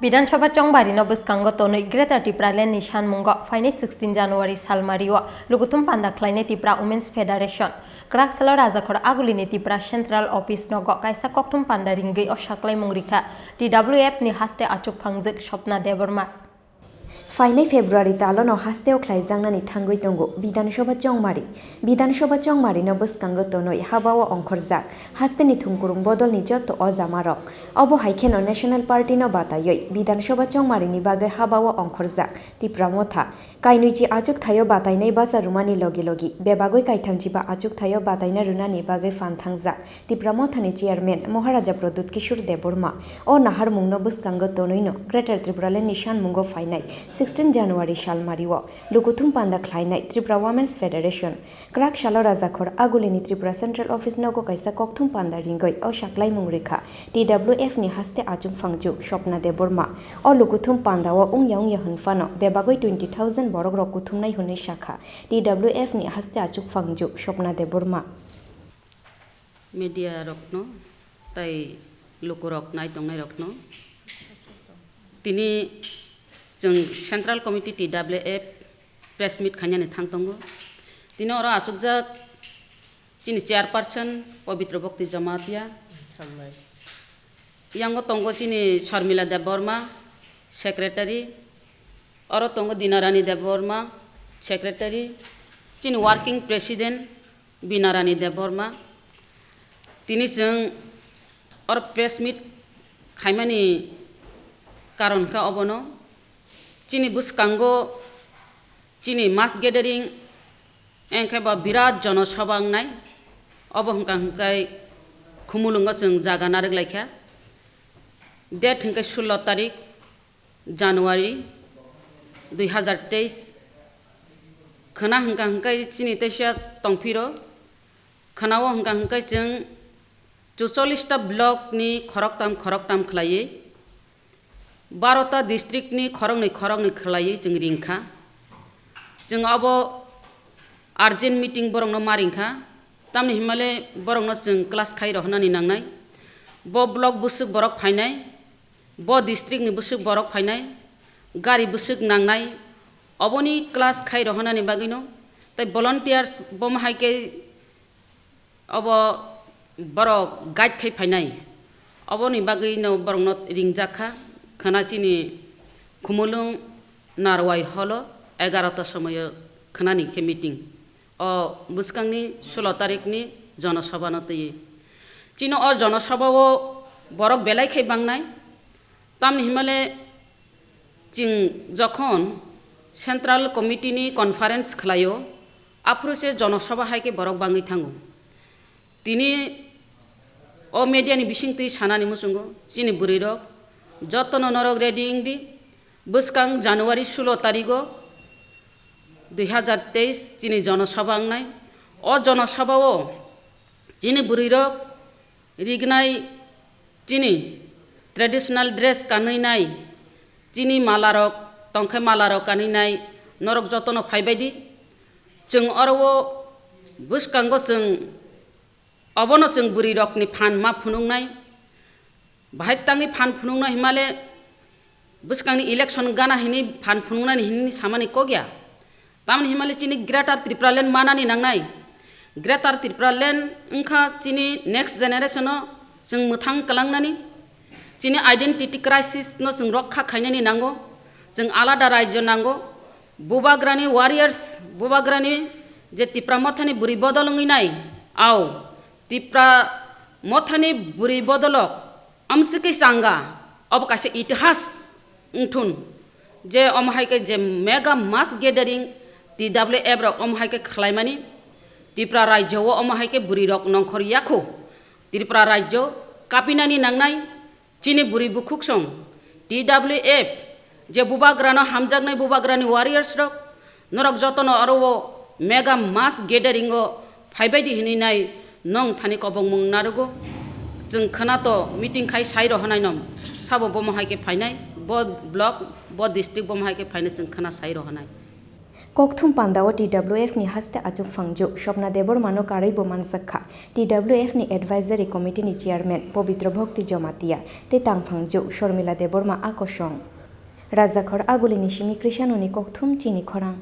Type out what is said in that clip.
Bidansabha Chongbari no Buskango Tono Greta Tipralandni Sanmungo Phainai 16 January Salmario Lukuthum Panda Khlainai Tripura Women's Federation Krak Salo Rajakhor Agulini Tripura Central Office no Kaisa Koktum Panda Ringgui o Khlainai Rikha TWF ni haste achuk phangjak Swapna Deborma Phainai February talo no hasteo khlaijangna thangui tongo Bidansabha Chongmari no buskango tono habao ongkhorjak haste ni thumkurung bodol ni jotto ojamarok obo haikhe no National Party no batayoi Bidansabha Chongmari ni bagai habao ongkhorjak Tripura motha kainuichi achuk thayo batainai basa rumani logi bebagoi kaithangchi ba achuk thayo bataina runani bagai phantangjak Tripura motha ni chairman Maharaja Pradut Kishore Deborma o nahar mungno buskango tonoino Greater Tipralandni Sanmungo Phainai 16 January Salmario Lukuthum Panda Khlainai Tripura Women's Federation Krak Shalo Rajakhor Agulini Tripura Central Office Nogo Kaisa Kokthum Panda Ringgui o Khlainai Rikha TWF ni haste achung phangju Swapna Deborma o Lukuthum Panda o ungya hunfano bebagoi 20,000 borok rok kuthumnai hunai shakha TWF ni haste achuk phangju Swapna Deborma Media rokno tai lukurok nai tongnai rokno tini जों central committee TWF press meet खान्यानि थांतंगो तिनो ora आसुकजाक चिनि chairperson Pabitra Bhakti Jamatia यांगो तंगो चिनि Sharmila Debbarma secretary और तंगो दिनारानी देबवर्मा सेक्रेटरी चिनि वर्किंग प्रेसिडेंट बिनारानी देबवर्मा तिनि जों और प्रेस मीट खाइमानि कारण का अबनो Chini buskango Chini mass gathering engkeba birat jonosabha nai obo hungkai Khumulwngo जों jaga nareglaikhya date hingkai 16 tarik January 2023 khana hingkai Chini tesia tongphiro khanao hingkai जों 44 ta block ni khoroktam khlaiye 12 district ni khorang ni khlaiye जों ringkha जों abo urgent meeting borong no maringkha tamni himale borong no जों class khai rohnani nangnai bo block busuk borok phainai bo district ni busuk borok phainai gari busuk nangnai oboni class khai rohnani bagino tai volunteers bom haike abo borok guide khai phainai oboni bagino borong no ringjakha khana chini Khumulwng narwai holo 11 ta somoyo khanani ke meeting o buskangni 16 tarik ni jonosabha no tei chino o jonosabha o borok belai khai bangnai tamni himale ching jokhon central committee ni conference khlaio aprose jonosabha haike borok bangi thango tini o media ni bisingti sanani musungo chini burirok jotono norok ready ingdi buskang January 16 tarigo 2023 chini jonosabha angnai o jonosabha o chini burirok rignai chini traditional dress kaninai chini malarok tongkhai malarok kaninai norok jotono phaibaidi जों orwo buskango जों obono जों burirok ni phan ma phunungnai bahai tangi phan phunungna himale buskangni election gana hini phan phunungna ni hini samani kogya tamni himale chini Greater Tipraland manani nangnai Greater Tipraland engkha chini next generation no जों muthang kalangnani chini identity crisis no जों rokha khainani nango जों alada rajyo nango bubagrani warriors bubagrani je Tripura mothani buri bodolungi nai au Tripura mothani buri bodolok amsiki sangga ob kaise itihas ungthun je omhaike je mega mass gathering TWF rok omhaike khlaimani Tripura rajyo o omhaike buri rok nongkhor yakho Tripura rajyo kapinani nangnai chini buri bukhuk song TWF je bubagrano hamjagnai bubagrani warriors rok norok jotono aro mega mass gathering o phaibaidi hininai nong thani kobong mung narugo जों khanato meeting khai sairo hanai nom sabo bomo haike phainai bo block bo district bomo haike phainai जों khana sairo hanai Kokthum Panda o TWF ni haste achuk phangju Shopna Deborma no karaibo mansakha TWF ni advisory committee ni chairman Pabitra Bhakti Jomatia te tang phangju Shormila Deborma akosong Rajakhor aguli ni shimi Krishanoni Kokthum Chini Khorang